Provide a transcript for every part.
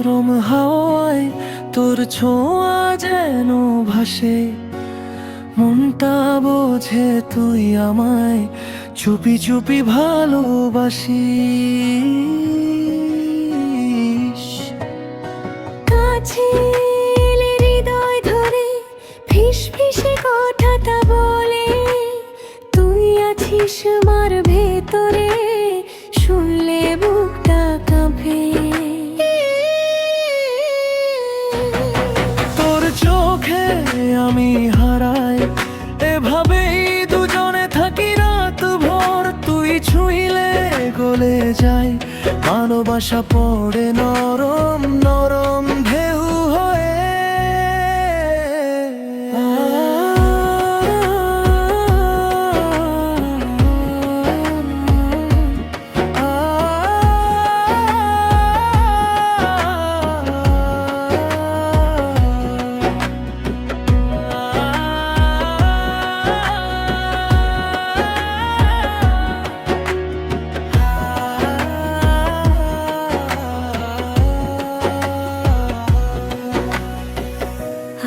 নরম হাওয়ায় তোর ছোঁয়া যেন ভাসে, মনটা বোঝে তুই আমায় চুপি চুপি ভালোবাসিস। কাছে এলে হৃদয় ধরে ফিস ফিসে কথাটা বলে, তুই আছিস আমার ভেতরে, শুনলে বুকটা কাঁপে। তোর চোখে আমি হারাই, এভাবেই দুজনে থাকি রাত ভোর। তুই ছুঁইলে গলে যাই, ভালোবাসা পড়ে নরম নরম ঢেউ হয়ে।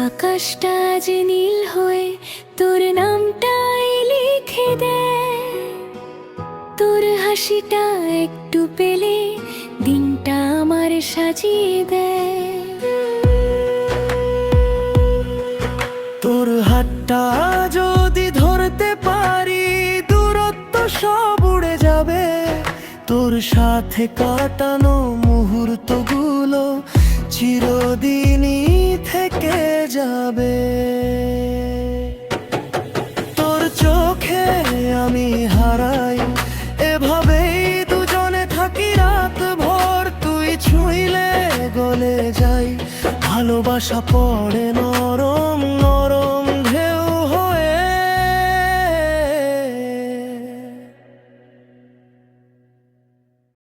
আকাশটা যে নীল হয়ে তোর নামটাই লিখে দেয়, তোর হাসিটা একটু পেলে দিনটা আমার সাজিয়ে দেয়। তোর হাতটা যদি ধরতে পারি, দূরত্ব সব উড়ে যাবে। তোর সাথে কাটানো মুহূর্তগুলো চিরদিনই থেকে যাবে। তোর চোখে আমি হারাই, এভাবেই দুজনে থাকি রাত ভোর। তুই ছুঁইলে গলে যাই, ভালোবাসা পড়ে না